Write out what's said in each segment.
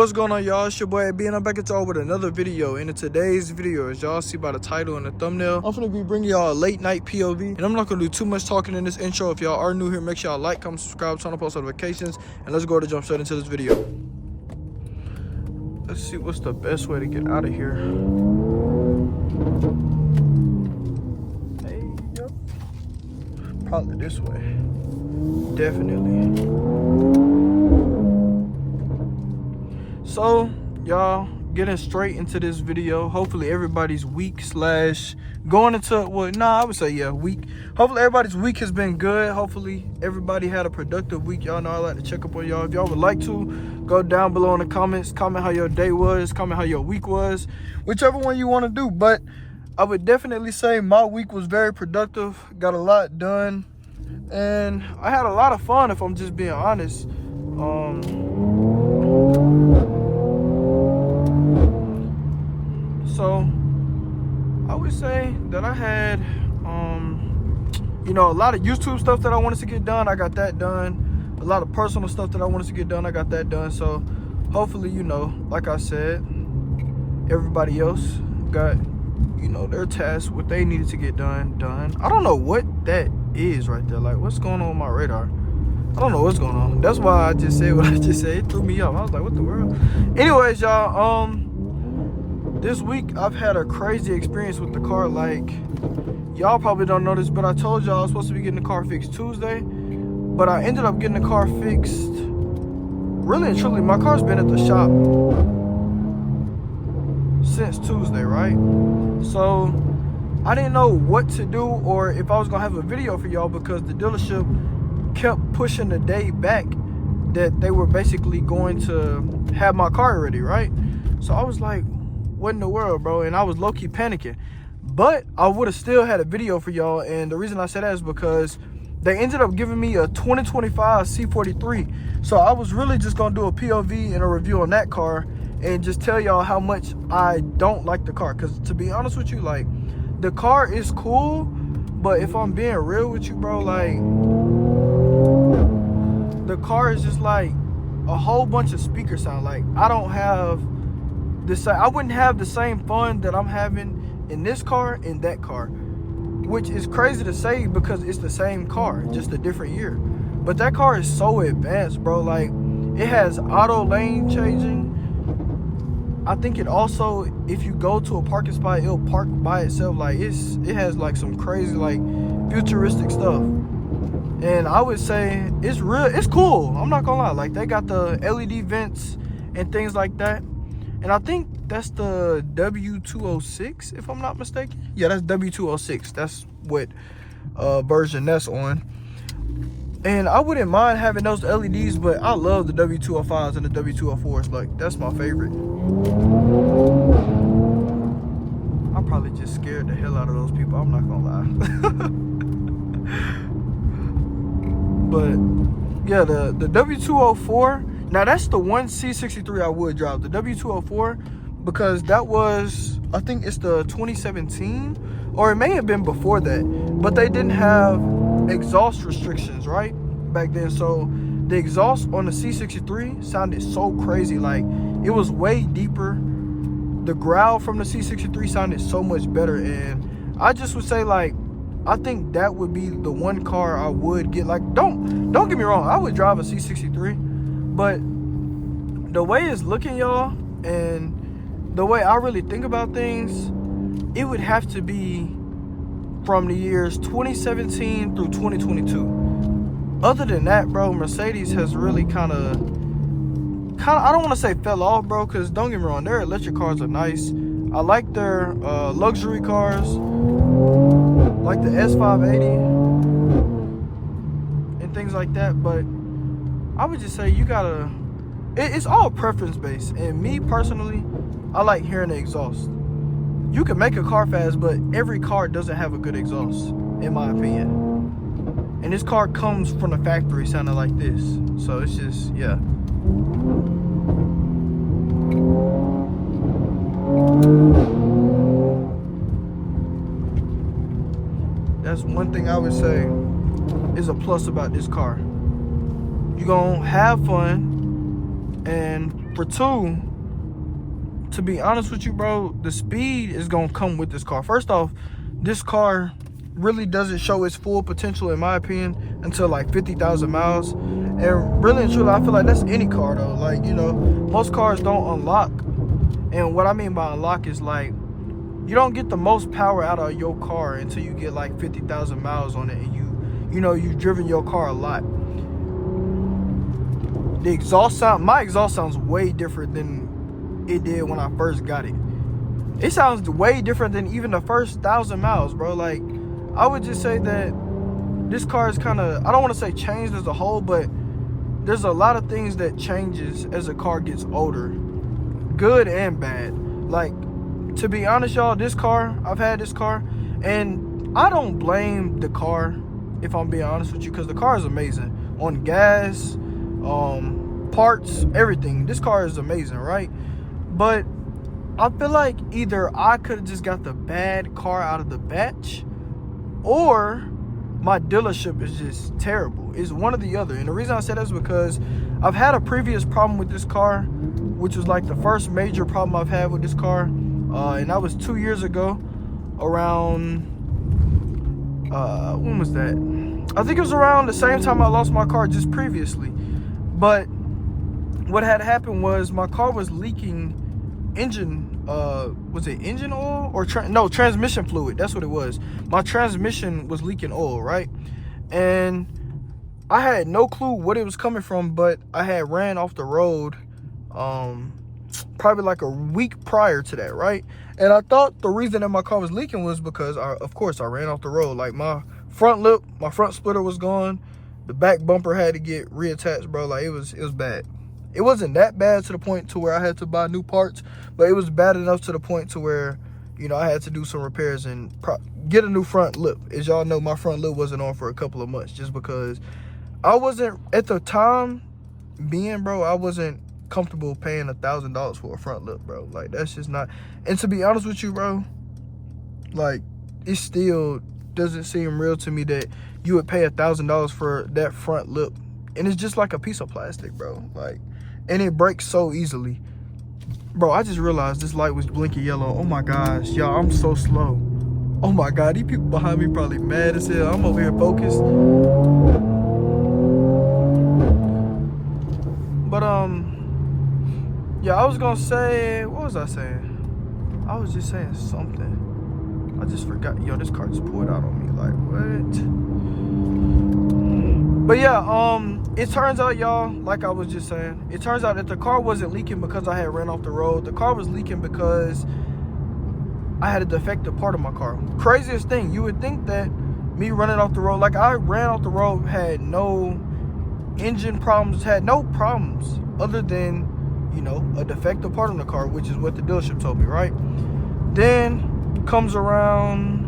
What's going on, y'all? It's your boy AB, and I'm back at y'all with another video. And in today's video, as y'all see by the title and the thumbnail, I'm gonna be bringing y'all a late night POV, and I'm not gonna do too much talking in this intro. If y'all are new here, make sure y'all like, comment, subscribe, turn on post notifications, and let's go to jump straight into this video. Let's see what's the best way to get out of here. Hey, yep. Probably this way. Definitely. So, y'all, getting straight into this video. Hopefully everybody's week slash going into, well, nah, I would say, yeah, week. Hopefully everybody's week has been good. Hopefully everybody had a productive week. Y'all know I like to check up on y'all. If y'all would like to, go down below in the comments. Comment how your day was. Comment how your week was. Whichever one you want to do. But I would definitely say my week was very productive. Got a lot done. And I had a lot of fun, if I'm just being honest. So I would say that I had, you know, a lot of YouTube stuff that I wanted to get done. I got that done. A lot of personal stuff that I wanted to get done. I got that done. So hopefully, you know, like I said, everybody else got, you know, their tasks, what they needed to get done. I don't know what that is right there. Like, what's going on with my radar? I don't know what's going on. That's why I just said what I just said. It threw me off. I was like, what the world? Anyways, y'all, this week I've had a crazy experience with the car. Like, y'all probably don't know this, but I told y'all I was supposed to be getting the car fixed Tuesday, but I ended up getting the car fixed. Really and truly, my car's been at the shop since Tuesday, right? So I didn't know what to do or if I was gonna have a video for y'all because the dealership kept pushing the day back that they were basically going to have my car ready, right? So I was like, what in the world, bro? And I was low-key panicking, but I would have still had a video for y'all. And the reason I said that is because they ended up giving me a 2025 C43. So I was really just gonna do a POV and a review on that car and just tell y'all how much I don't like the car. Because to be honest with you, like, the car is cool, but if I'm being real with you, bro, like, the car is just like a whole bunch of speaker sound. Like, I don't have this, I wouldn't have the same fun that I'm having in this car in that car, which is crazy to say because it's the same car, just a different year. But that car is so advanced, bro. Like, it has auto lane changing. I think it also, if you go to a parking spot, it'll park by itself. Like, it has like some crazy, like, futuristic stuff. And I would say it's real, it's cool. I'm not gonna lie. Like, they got the LED vents and things like that. And I think that's the W206, if I'm not mistaken. Yeah, that's W206. That's what version that's on. And I wouldn't mind having those LEDs, but I love the W205s and the W204s. Like, that's my favorite. I probably just scared the hell out of those people. I'm not gonna lie. But yeah, the W204. Now, that's the one C43 I would drive, the W204, because that was, I think it's the 2017, or it may have been before that, but they didn't have exhaust restrictions, right, back then. So the exhaust on the C63 sounded so crazy. Like, it was way deeper. The growl from the C63 sounded so much better. And I just would say, like, I think that would be the one car I would get. Like, don't get me wrong, I would drive a C63. But the way it's looking, y'all, and the way I really think about things, it would have to be from the years 2017 through 2022. Other than that, bro, Mercedes has really kind of, I don't want to say fell off, bro, because don't get me wrong, their electric cars are nice. I like their luxury cars, like the S580 and things like that, but I would just say you gotta, it's all preference based. And me personally, I like hearing the exhaust. You can make a car fast, but every car doesn't have a good exhaust, in my opinion. And this car comes from the factory sounding like this. So it's just, yeah. That's one thing I would say is a plus about this car. You're gonna have fun, and For two, to be honest with you, bro, the speed is gonna come with this car. First off, this car really doesn't show its full potential, in my opinion, until like 50,000 miles. And really and truly, I feel like that's any car though. Like, you know, most cars don't unlock. And what I mean by unlock is like, you don't get the most power out of your car until you get like 50,000 miles on it, and you know, you've driven your car a lot. The exhaust sound, my exhaust sounds way different than it did when I first got it. It sounds way different than even the first 1,000 miles, bro. Like, I would just say that this car is kind of, I don't want to say changed as a whole, but there's a lot of things that changes as a car gets older, good and bad. Like, to be honest, y'all, this car, I've had this car, and I don't blame the car, if I'm being honest with you, because the car is amazing. On gas, parts, everything. This car is amazing, right? But I feel like either I could have just got the bad car out of the batch, or my dealership is just terrible. It's one or the other. And the reason I say that is because I've had a previous problem with this car, which was like the first major problem I've had with this car. And that was 2 years ago, around, when was that? I think it was around the same time I lost my car just previously. But what had happened was my car was leaking engine, was it engine oil or transmission fluid? That's what it was. My transmission was leaking oil, right? And I had no clue what it was coming from, but I had ran off the road probably like a week prior to that, right? And I thought the reason that my car was leaking was because of course I ran off the road. Like, my front lip, my front splitter was gone, the back bumper had to get reattached, bro. Like, it was bad. It wasn't that bad to the point to where I had to buy new parts, but it was bad enough to the point to where, you know, I had to do some repairs and get a new front lip. As y'all know, my front lip wasn't on for a couple of months just because I wasn't, at the time being, bro, I wasn't comfortable paying $1,000 for a front lip, bro. Like, that's just not. And to be honest with you, bro, like, it still doesn't seem real to me that you would pay $1,000 for that front lip, and it's just like a piece of plastic, bro. Like, and it breaks so easily, bro. I just realized this light was blinking yellow. Oh my gosh, y'all, I'm so slow. Oh my god, these people behind me probably mad as hell. I'm over here focused. But yeah, I was gonna say, what was I saying? I was just saying something. I just forgot. Yo, this car just pulled out on me. Like, what? But yeah, it turns out, y'all, like I was just saying, it turns out that the car wasn't leaking because I had ran off the road. The car was leaking because I had a defective part of my car. Craziest thing, you would think that me running off the road, like, I ran off the road, had no engine problems, had no problems other than, you know, a defective part on the car, which is what the dealership told me, right? Then comes around,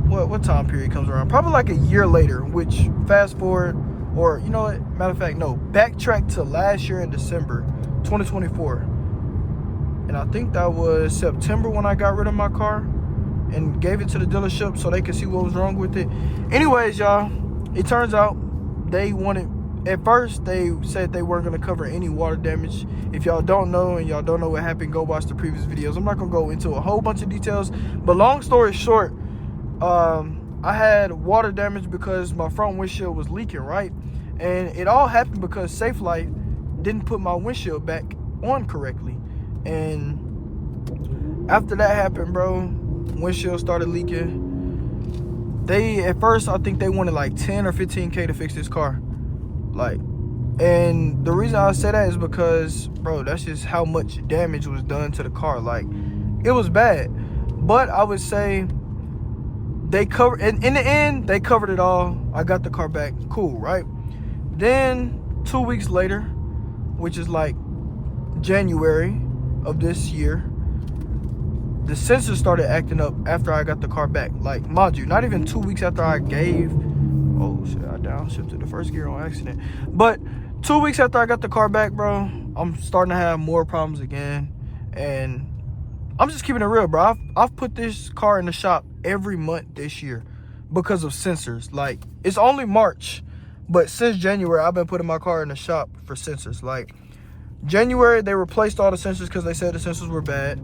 what time period comes around? Probably like a year later, which fast forward, or you know what, matter of fact, no, backtrack to last year in December 2024. And I think that was September when I got rid of my car and gave it to the dealership so they could see what was wrong with it. Anyways, y'all, it turns out they wanted, at first they said they weren't going to cover any water damage. If y'all don't know and y'all don't know what happened, go watch the previous videos. I'm not going to go into a whole bunch of details, but long story short, I had water damage because my front windshield was leaking, right? And it all happened because Safelite didn't put my windshield back on correctly. And after that happened, bro, windshield started leaking. They, at first, I think they wanted like 10 or 15K to fix this car. Like, and the reason I say that is because, bro, that's just how much damage was done to the car. Like, it was bad. But I would say they covered, in the end, they covered it all. I got the car back, cool, right? Then 2 weeks later, which is like January of this year, the sensors started acting up after I got the car back. Like, mind you, not even 2 weeks after I gave, oh shit, I downshifted the first gear on accident. But 2 weeks after I got the car back, bro, I'm starting to have more problems again. And I'm just keeping it real, bro. I've put this car in the shop every month this year because of sensors. Like, it's only March, but since January, I've been putting my car in the shop for sensors. Like, January, they replaced all the sensors because they said the sensors were bad.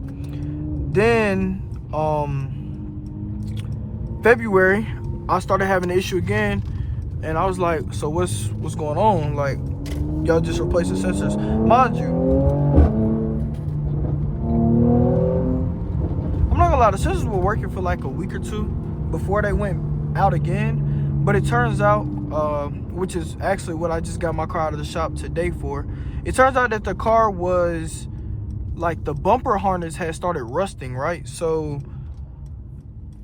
Then, February, I started having an issue again. And I was like, so what's going on? Like, y'all just replaced the sensors. Mind you, I'm not gonna lie, the sensors were working for like a week or two before they went out again. But it turns out, which is actually what I just got my car out of the shop today for. It turns out that the car was, like, the bumper harness had started rusting, right? So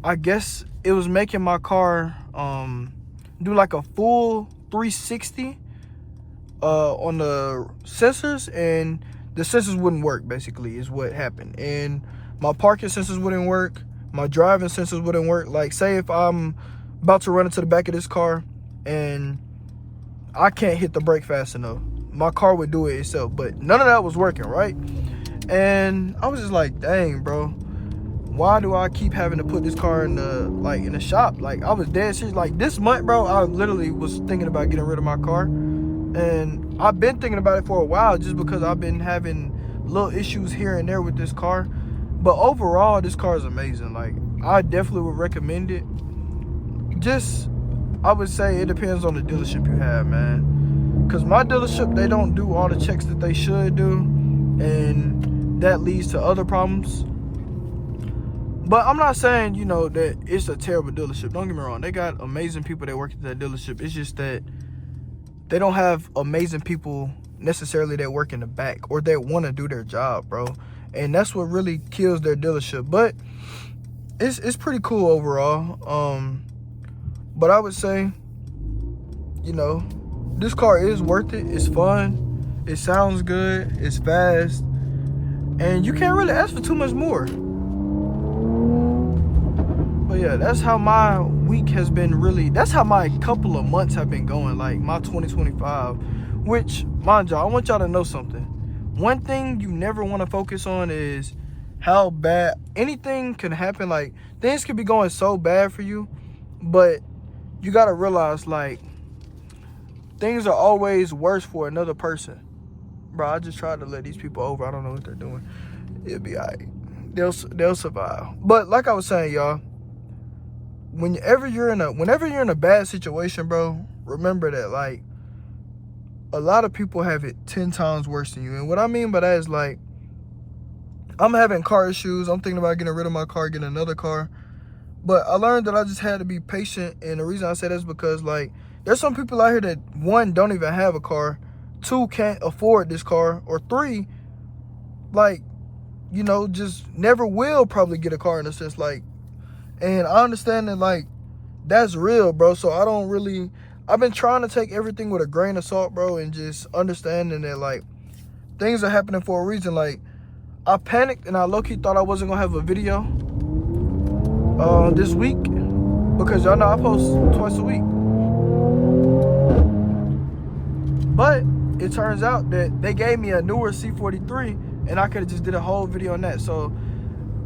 I guess it was making my car do like a full 360 on the sensors, and the sensors wouldn't work, basically, is what happened. And my parking sensors wouldn't work, my driving sensors wouldn't work. Like, say if I'm about to run into the back of this car and I can't hit the brake fast enough, my car would do it itself. But none of that was working, right? And I was just like, dang, bro, why do I keep having to put this car in the shop? Like, I was dead serious. Like, this month, bro, I literally was thinking about getting rid of my car. And I've been thinking about it for a while, just because I've been having little issues here and there with this car. But overall, this car is amazing. Like, I definitely would recommend it. Just, I would say it depends on the dealership you have, man. Because my dealership, they don't do all the checks that they should do. And that leads to other problems. But I'm not saying, you know, that it's a terrible dealership. Don't get me wrong. They got amazing people that work at that dealership. It's just that they don't have amazing people necessarily that work in the back or that want to do their job, bro. And that's what really kills their dealership. But it's pretty cool overall. But I would say, you know, this car is worth it. It's fun. It sounds good. It's fast. And you can't really ask for too much more. But yeah, that's how my week has been really. That's how my couple of months have been going, like my 2025. Which, mind y'all, I want y'all to know something. One thing you never want to focus on is how bad anything can happen. Like, things could be going so bad for you, but you got to realize, like, things are always worse for another person. Bro, I just tried to let these people over. I don't know what they're doing. It'll be all right. They'll survive. But like I was saying, y'all, whenever you're in a bad situation, bro, remember that, like, a lot of people have it 10 times worse than you. And what I mean by that is, like, I'm having car issues. I'm thinking about getting rid of my car, getting another car. But I learned that I just had to be patient. And the reason I say that is because, like, there's some people out here that, one, don't even have a car, two, can't afford this car, or three, like, you know, just never will probably get a car, in a sense. Like, and I understand that, like, that's real, bro. So I've been trying to take everything with a grain of salt, bro, and just understanding that, like, things are happening for a reason. Like, I panicked and I low-key thought I wasn't gonna have a video this week, because y'all know I post twice a week. But it turns out that they gave me a newer C43, and I could have just did a whole video on that. So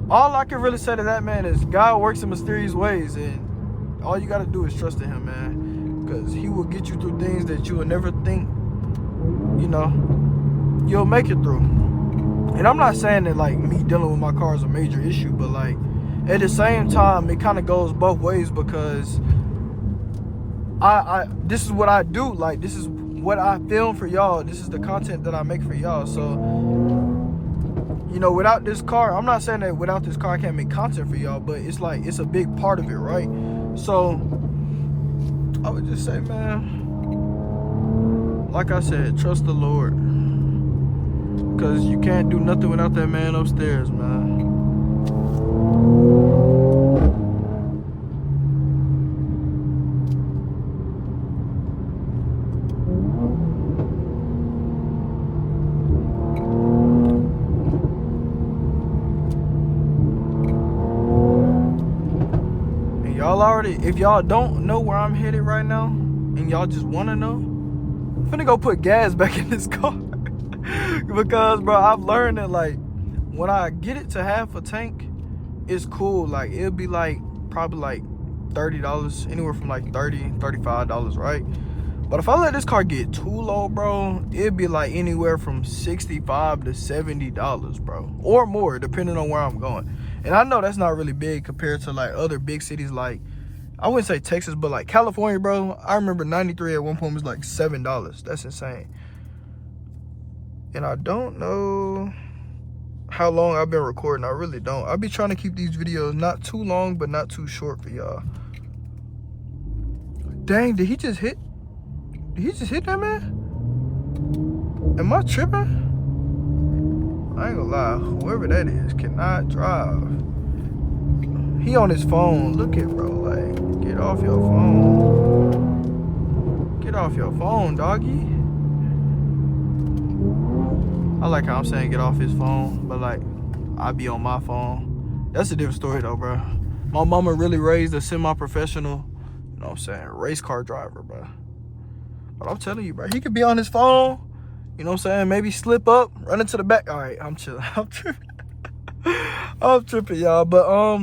all I can really say to that, man, is God works in mysterious ways, and all you got to do is trust in him, man, because he will get you through things that you will never think, you know, you'll make it through. And I'm not saying that, like, me dealing with my car is a major issue, but, like, at the same time, it kind of goes both ways, because I this is what I do. Like, this is what I film for y'all. This is the content that I make for y'all. So, you know, without this car, I'm not saying that without this car I can't make content for y'all, but it's like, it's a big part of it, right? So I would just say, man, like I said, trust the Lord, because you can't do nothing without that man upstairs, man. If y'all don't know where I'm headed right now, and y'all just want to know, I'm finna go put gas back in this car. Because, bro, I've learned that, like, when I get it to half a tank, it's cool. Like, it'll be like probably like $30, anywhere from like $30, $35, right? But if I let this car get too low, bro, it'd be like anywhere from $65 to $70, bro, or more, depending on where I'm going. And I know that's not really big compared to like other big cities, like I wouldn't say Texas, but like California, bro. I remember 93 at one point was like $7. That's insane. And I don't know how long I've been recording. I really don't. I'll be trying to keep these videos not too long, but not too short for y'all. Dang, did he just hit that man? Am I tripping? I ain't gonna lie, whoever that is cannot drive. He on his phone. Look at bro, like, get off your phone. Get off your phone, doggy. I like how I'm saying get off his phone, but like, I be on my phone. That's a different story though, bro. My mama really raised a semi-professional, you know what I'm saying, race car driver, bro. But I'm telling you, bro, he could be on his phone, you know what I'm saying, maybe slip up, run into the back. All right, I'm chilling. I'm tripping. I'm tripping, y'all. But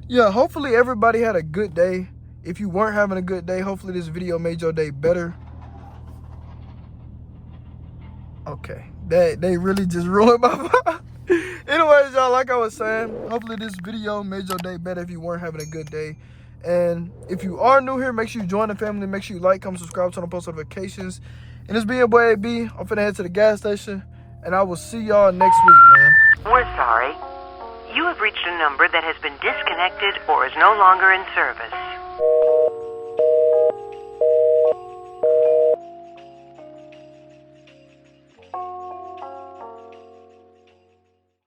yeah, hopefully everybody had a good day. If you weren't having a good day, hopefully this video made your day better. Okay, they really just ruined my vibe. Anyways, y'all, like I was saying, hopefully this video made your day better if you weren't having a good day. And if you are new here, make sure you join the family. Make sure you like, comment, subscribe, turn on post notifications. And it's been your boy AB. I'm finna head to the gas station, and I will see y'all next week, man. We're sorry. You have reached a number that has been disconnected or is no longer in service.